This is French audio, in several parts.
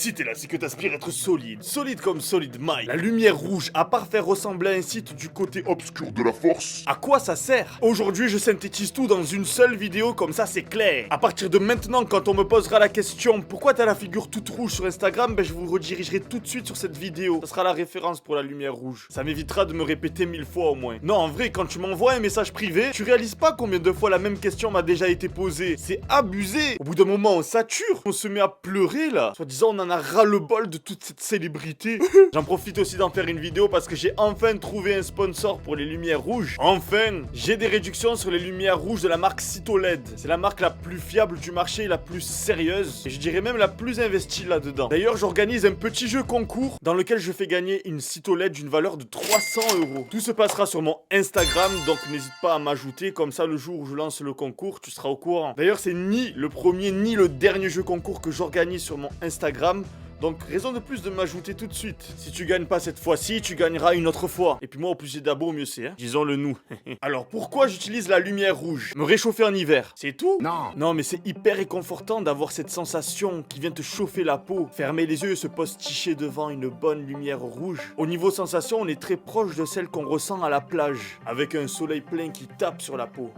Si t'es là, c'est que t'aspires être solide. Solide comme Solid Mike. La lumière rouge, à part faire ressembler à un site du côté obscur de la force, à quoi ça sert? Aujourd'hui, je synthétise tout dans une seule vidéo, comme ça c'est clair. À partir de maintenant, quand on me posera la question pourquoi t'as la figure toute rouge sur Instagram, ben je vous redirigerai tout de suite sur cette vidéo. Ça sera la référence pour la lumière rouge. Ça m'évitera de me répéter 1000 fois au moins. Non, en vrai, quand tu m'envoies un message privé, tu réalises pas combien de fois la même question m'a déjà été posée. C'est abusé. Au bout d'un moment, on sature. On se met à pleurer là. Soit disant, on en a ras-le-bol de toute cette célébrité. J'en profite aussi d'en faire une vidéo parce que j'ai enfin trouvé un sponsor pour les lumières rouges. Enfin, j'ai des réductions sur les lumières rouges de la marque Cytoled. C'est la marque la plus fiable du marché, la plus sérieuse, et je dirais même la plus investie là-dedans. D'ailleurs, j'organise un petit jeu concours dans lequel je fais gagner une Cytoled d'une valeur de 300 €. Tout se passera sur mon Instagram, donc n'hésite pas à m'ajouter, comme ça le jour où je lance le concours, tu seras au courant. D'ailleurs, c'est ni le premier ni le dernier jeu concours que j'organise sur mon Instagram. Donc, raison de plus de m'ajouter tout de suite. Si tu gagnes pas cette fois-ci, tu gagneras une autre fois. Et puis moi, au plus j'ai d'abos, mieux c'est, hein. Disons-le nous. Alors, pourquoi j'utilise la lumière rouge? Me réchauffer en hiver, c'est tout? Non. Non, mais c'est hyper réconfortant d'avoir cette sensation qui vient te chauffer la peau. Fermer les yeux et se posticher devant une bonne lumière rouge. Au niveau sensation, on est très proche de celle qu'on ressent à la plage, avec un soleil plein qui tape sur la peau.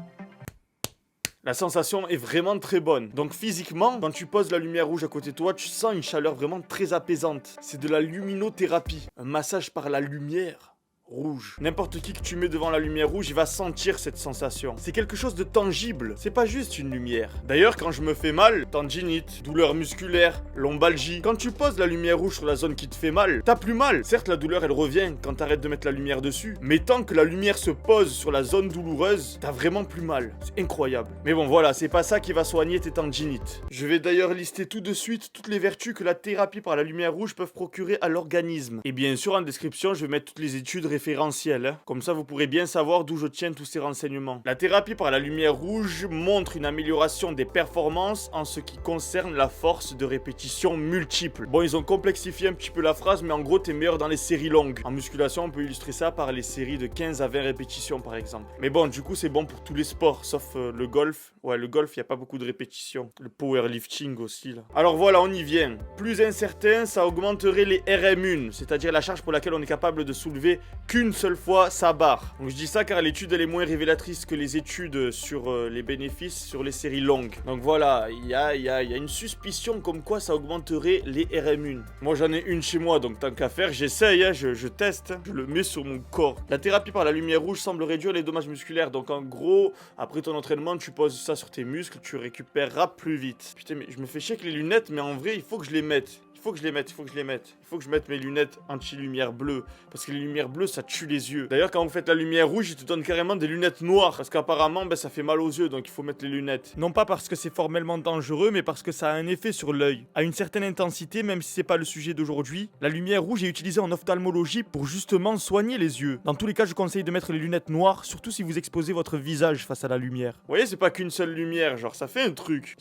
La sensation est vraiment très bonne. Donc physiquement, quand tu poses la lumière rouge à côté de toi, tu sens une chaleur vraiment très apaisante. C'est de la luminothérapie, un massage par la lumière rouge. N'importe qui que tu mets devant la lumière rouge, il va sentir cette sensation. C'est quelque chose de tangible, c'est pas juste une lumière. D'ailleurs, quand je me fais mal, tendinite, douleur musculaire, lombalgie, quand tu poses la lumière rouge sur la zone qui te fait mal, t'as plus mal. Certes, la douleur, elle revient quand t'arrêtes de mettre la lumière dessus, mais tant que la lumière se pose sur la zone douloureuse, t'as vraiment plus mal. C'est incroyable. Mais bon, voilà, c'est pas ça qui va soigner tes tendinites. Je vais d'ailleurs lister tout de suite toutes les vertus que la thérapie par la lumière rouge peuvent procurer à l'organisme. Et bien sûr, en description, je vais mettre toutes les études référentiel, hein. Comme ça vous pourrez bien savoir d'où je tiens tous ces renseignements. La thérapie par la lumière rouge montre une amélioration des performances en ce qui concerne la force de répétition multiple. Bon, ils ont complexifié un petit peu la phrase, mais en gros t'es meilleur dans les séries longues. En musculation, on peut illustrer ça par les séries de 15 à 20 répétitions par exemple. Mais bon, du coup c'est bon pour tous les sports, sauf le golf. Ouais, le golf, il n'y a pas beaucoup de répétitions. Le powerlifting aussi là. Alors voilà, on y vient. Plus incertain, ça augmenterait les RM1, c'est-à-dire la charge pour laquelle on est capable de soulever qu'une seule fois sa barre. Donc je dis ça car l'étude elle est moins révélatrice que les études sur les bénéfices sur les séries longues. Donc voilà, il y a une suspicion comme quoi ça augmenterait les RM1. Moi j'en ai une chez moi, donc tant qu'à faire, j'essaye, hein, je teste, je le mets sur mon corps. La thérapie par la lumière rouge semble réduire les dommages musculaires. Donc en gros, après ton entraînement, tu poses ça sur tes muscles, tu récupéreras plus vite. Putain, mais je me fais chier avec les lunettes, mais en vrai, il faut que je les mette. Il faut que je mette mes lunettes anti-lumière bleue. Parce que les lumières bleues, ça tue les yeux. D'ailleurs, quand vous faites la lumière rouge, ils te donnent carrément des lunettes noires. Parce qu'apparemment, ça fait mal aux yeux, donc il faut mettre les lunettes. Non pas parce que c'est formellement dangereux, mais parce que ça a un effet sur l'œil. À une certaine intensité, même si c'est pas le sujet d'aujourd'hui, la lumière rouge est utilisée en ophtalmologie pour justement soigner les yeux. Dans tous les cas, je conseille de mettre les lunettes noires, surtout si vous exposez votre visage face à la lumière. Vous voyez, c'est pas qu'une seule lumière, genre ça fait un truc.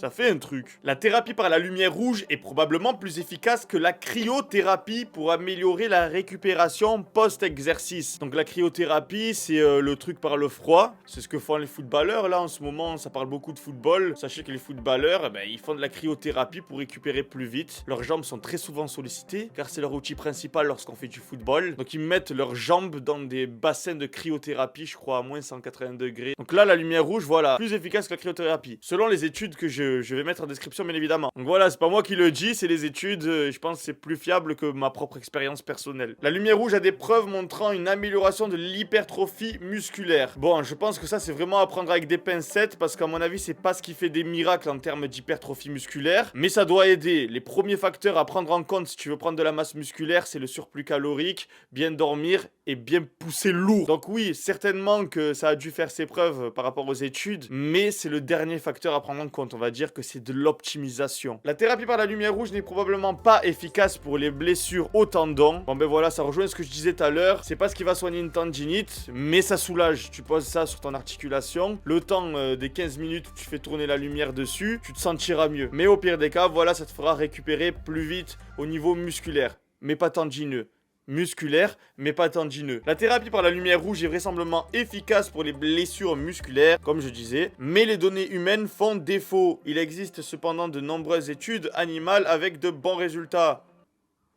La thérapie par la lumière rouge est probablement plus efficace que la cryothérapie pour améliorer la récupération post-exercice. Donc la cryothérapie, c'est le truc par le froid. C'est ce que font les footballeurs là en ce moment, ça parle beaucoup de football. Sachez que les footballeurs, ils font de la cryothérapie pour récupérer plus vite. Leurs jambes sont très souvent sollicitées, car c'est leur outil principal lorsqu'on fait du football. Donc ils mettent leurs jambes dans des bassins de cryothérapie, je crois à moins 180 degrés. Donc là, la lumière rouge, voilà, plus efficace que la cryothérapie. Selon les études que je vais mettre en description, bien évidemment. Donc voilà, c'est pas moi qui le dis, c'est les études. Je pense que c'est plus fiable que ma propre expérience personnelle. La lumière rouge a des preuves montrant une amélioration de l'hypertrophie musculaire. Bon, je pense que ça c'est vraiment à prendre avec des pincettes parce qu'à mon avis c'est pas ce qui fait des miracles en termes d'hypertrophie musculaire, mais ça doit aider. Les premiers facteurs à prendre en compte si tu veux prendre de la masse musculaire, c'est le surplus calorique, bien dormir et bien pousser lourd. Donc oui, certainement que ça a dû faire ses preuves par rapport aux études, mais c'est le dernier facteur à prendre en compte. On va dire que c'est de l'optimisation. La thérapie par la lumière rouge n'est probablement pas efficace pour les blessures au tendon. Bon ben voilà, ça rejoint ce que je disais tout à l'heure. C'est pas ce qui va soigner une tendinite, mais ça soulage. Tu poses ça sur ton articulation. Le temps des 15 minutes où tu fais tourner la lumière dessus, tu te sentiras mieux. Mais au pire des cas, voilà, ça te fera récupérer plus vite au niveau musculaire, mais pas tendineux. Musculaire, mais pas tendineux. La thérapie par la lumière rouge est vraisemblablement efficace pour les blessures musculaires, comme je disais, mais les données humaines font défaut. Il existe cependant de nombreuses études animales avec de bons résultats.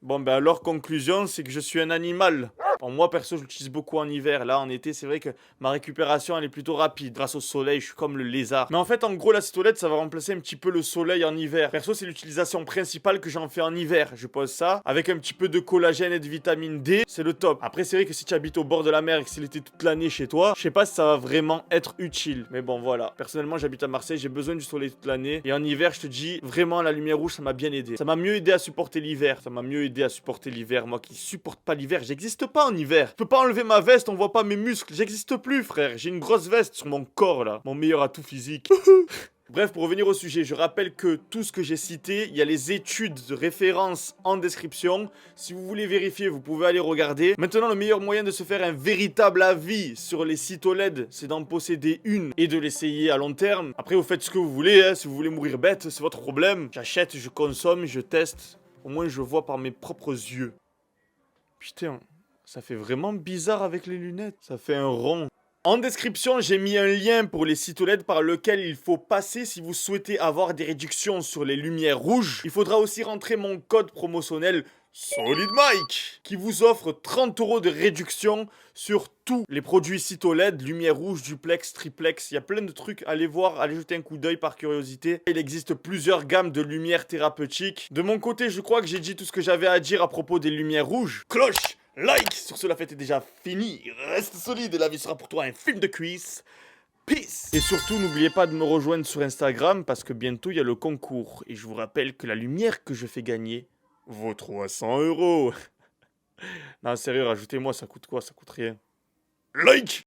Bon, ben alors, conclusion, c'est que je suis un animal. Bon, moi, perso, je l'utilise beaucoup en hiver. Là, en été, c'est vrai que ma récupération, elle est plutôt rapide. Grâce au soleil, je suis comme le lézard. Mais en fait, en gros, la citolette, ça va remplacer un petit peu le soleil en hiver. Perso, c'est l'utilisation principale que j'en fais en hiver. Je pose ça avec un petit peu de collagène et de vitamine D. C'est le top. Après, c'est vrai que si tu habites au bord de la mer et que c'est l'été toute l'année chez toi, je sais pas si ça va vraiment être utile. Mais bon, voilà. Personnellement, j'habite à Marseille, j'ai besoin du soleil toute l'année. Et en hiver, je te dis, vraiment, la lumière rouge, ça m'a bien aidé. Ça m'a mieux aidé à supporter l'hiver. Ça m'a mieux aidé à supporter l'hiver. Moi qui supporte pas l'hiver, j'existe pas en hiver. Je peux pas enlever ma veste, on voit pas mes muscles. J'existe plus, frère. J'ai une grosse veste sur mon corps, là. Mon meilleur atout physique. Bref, pour revenir au sujet, je rappelle que tout ce que j'ai cité, il y a les études de référence en description. Si vous voulez vérifier, vous pouvez aller regarder. Maintenant, le meilleur moyen de se faire un véritable avis sur les sites OLED, c'est d'en posséder une et de l'essayer à long terme. Après, vous faites ce que vous voulez, hein. Si vous voulez mourir bête, c'est votre problème. J'achète, je consomme, je teste. Au moins, je vois par mes propres yeux. Putain, ça fait vraiment bizarre avec les lunettes. Ça fait un rond. En description, j'ai mis un lien pour les sites OLED par lequel il faut passer si vous souhaitez avoir des réductions sur les lumières rouges. Il faudra aussi rentrer mon code promotionnel SolidMike qui vous offre 30 € de réduction sur tous les produits sites OLED, lumière rouge, duplex, triplex. Il y a plein de trucs, allez voir, allez jeter un coup d'œil par curiosité. Il existe plusieurs gammes de lumières thérapeutiques. De mon côté, je crois que j'ai dit tout ce que j'avais à dire à propos des lumières rouges. Cloche! Like! Sur ce, la fête est déjà finie. Reste solide et la vie sera pour toi un film de cuisse. Peace! Et surtout, n'oubliez pas de me rejoindre sur Instagram parce que bientôt il y a le concours. Et je vous rappelle que la lumière que je fais gagner vaut 300 €. Non, sérieux, rajoutez-moi, ça coûte quoi? Ça coûte rien. Like!